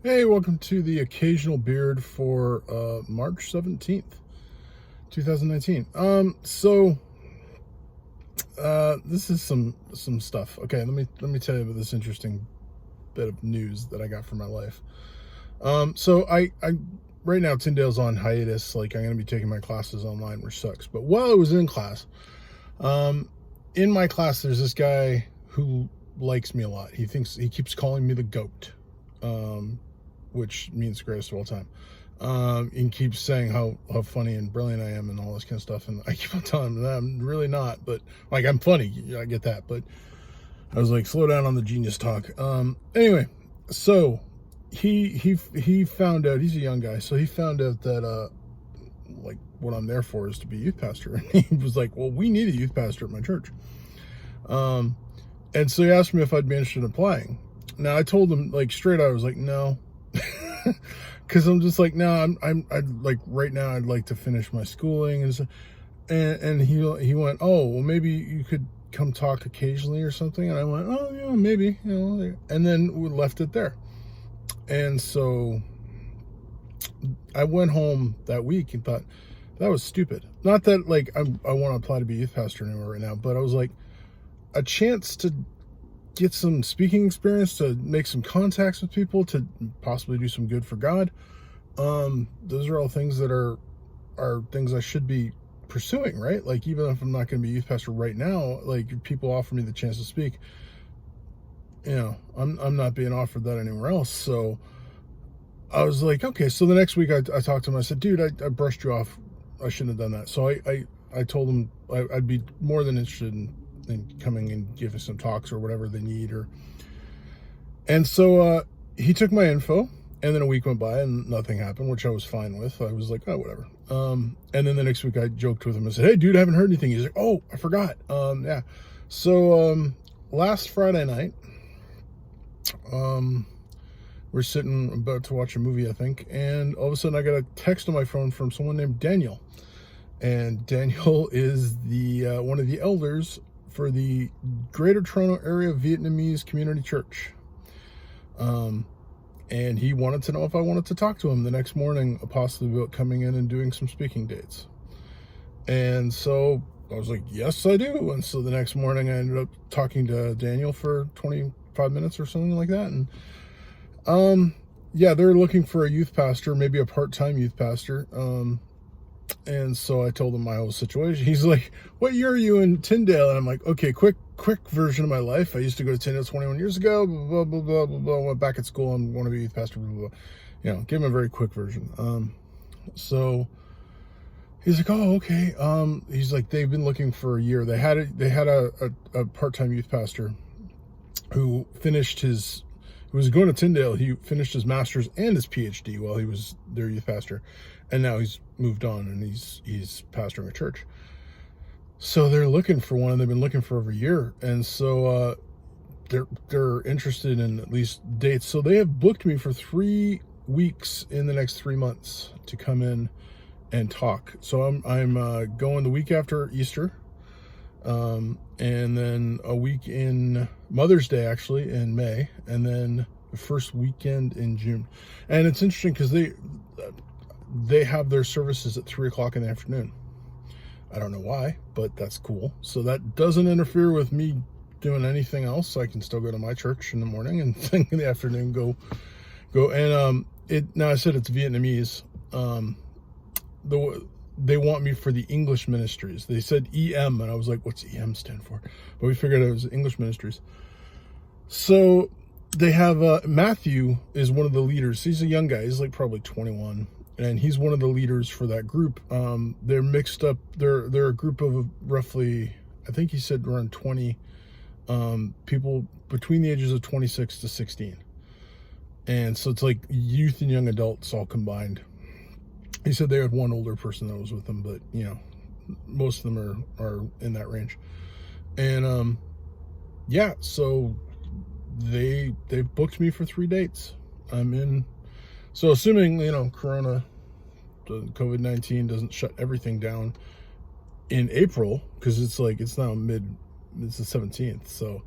Hey, welcome to the Occasional Beard for March 17th, 2019. This is some stuff. Okay, let me tell you about this interesting bit of news that I got from my life. I right now Tyndale's on hiatus. Like, I'm going to be taking my classes online, which sucks. But while I was in class, um in my class there's this guy who likes me a lot. He keeps calling me the goat. Um which means greatest of all time. And keeps saying how funny and brilliant I am and all this kind of stuff. And I keep on telling him that I'm really not, but like, I'm funny. I get that, but I was like, slow down on the genius talk. Anyway, so he found out, he's a young guy, so he found out that like, what I'm there for is to be a youth pastor. And he was like, well, we need a youth pastor at my church. Um, and so he asked me if I'd be interested in applying. Now I told him, like, straight out, I was like, no. Because I'm just like, no, I'd like, right now I'd like to finish my schooling. And he went, oh, well, maybe you could come talk occasionally or something. And I went, oh yeah, maybe, and then we left it there. And so I went home that week and thought, that was stupid. Not that, like, I want to apply to be youth pastor anywhere right now, but I was like, a chance to get some speaking experience, to make some contacts with people, to possibly do some good for God. Those are all things that are things I should be pursuing, right? Like, even if I'm not going to be youth pastor right now, like, people offer me the chance to speak, I'm not being offered that anywhere else. So I was like, okay. So the next week I talked to him. I said, dude, I brushed you off. I shouldn't have done that. So I told him I'd be more than interested in coming and giving some talks or whatever they need. And so he took my info, and then a week went by and nothing happened, which I was fine with. I was like, oh, whatever. And then the next week I joked with him and said, hey, dude, I haven't heard anything. He's like, oh, I forgot. Yeah. So last Friday night, we're sitting about to watch a movie, I think, and all of a sudden I got a text on my phone from someone named Daniel. And Daniel is the one of the elders for the Greater Toronto Area Vietnamese Community Church. And he wanted to know if I wanted to talk to him the next morning, possibly about coming in and doing some speaking dates. And so I was like, yes, I do. And so the next morning I ended up talking to Daniel for 25 minutes or something like that. And yeah, they're looking for a youth pastor, maybe a part-time youth pastor. And so I told him my whole situation. He's like, what year are you in Tyndale? And I'm like, okay, quick version of my life. I used to go to Tyndale 21 years ago, blah, blah, blah, blah, blah, blah. Went back at school and want to be a youth pastor, blah, blah, blah. Give him a very quick version. So he's like, oh, okay. He's like, they've been looking for a year. They had a part-time youth pastor who was going to Tyndale. He finished his master's and his PhD while he was their youth pastor. And now he's moved on and he's pastoring a church. So they're looking for one, and they've been looking for over a year. And so they're interested in at least dates. So they have booked me for 3 weeks in the next 3 months to come in and talk. So I'm going the week after Easter, and then a week in Mother's Day, actually, in May, and then the first weekend in June. And it's interesting because they have their services at 3:00 in the afternoon. I don't know why, but that's cool. So that doesn't interfere with me doing anything else. I can still go to my church in the morning and then in the afternoon go. And now I said it's Vietnamese. They want me for the English ministries. They said EM, and I was like, what's EM stand for? But we figured it was English ministries. So they have Matthew is one of the leaders. He's a young guy. He's like probably 21. And he's one of the leaders for that group. They're mixed up. They're a group of roughly, I think he said around 20 people between the ages of 26 to 16. And so it's like youth and young adults all combined. He said they had one older person that was with them, but most of them are in that range. And yeah, so they've booked me for 3 dates. I'm in. So assuming, Corona, COVID-19 doesn't shut everything down in April, because it's now it's the 17th. So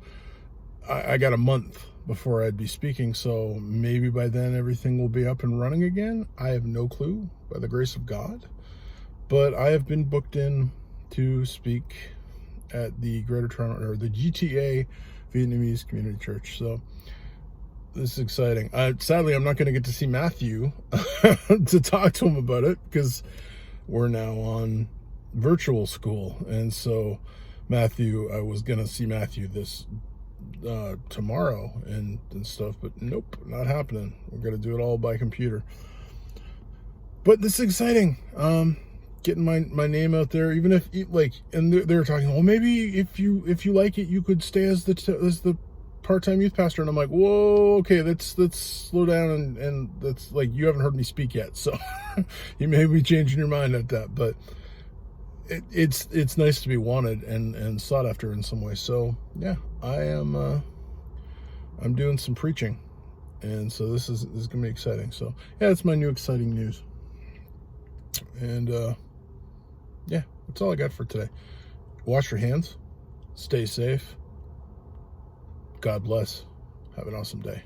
I got a month before I'd be speaking, so maybe by then everything will be up and running again. I have no clue, by the grace of God. But I have been booked in to speak at the Greater Toronto, or the GTA Vietnamese Community Church. So this is exciting. Sadly, I'm not going to get to see Matthew to talk to him about it, because we're now on virtual school. And so Matthew, I was going to see Matthew this tomorrow and stuff, but nope, not happening. We're going to do it all by computer. But this is exciting. Getting my name out there, even if like, and they're talking, well, maybe if you like it, you could stay as the part-time youth pastor. And I'm like, whoa, okay, let's slow down, and that's like, you haven't heard me speak yet, so you may be changing your mind at that. But it's nice to be wanted and sought after in some way. So yeah, I'm doing some preaching, and so this is gonna be exciting. So yeah, it's my new exciting news. And yeah, that's all I got for today. Wash your hands, stay safe, God bless, have an awesome day.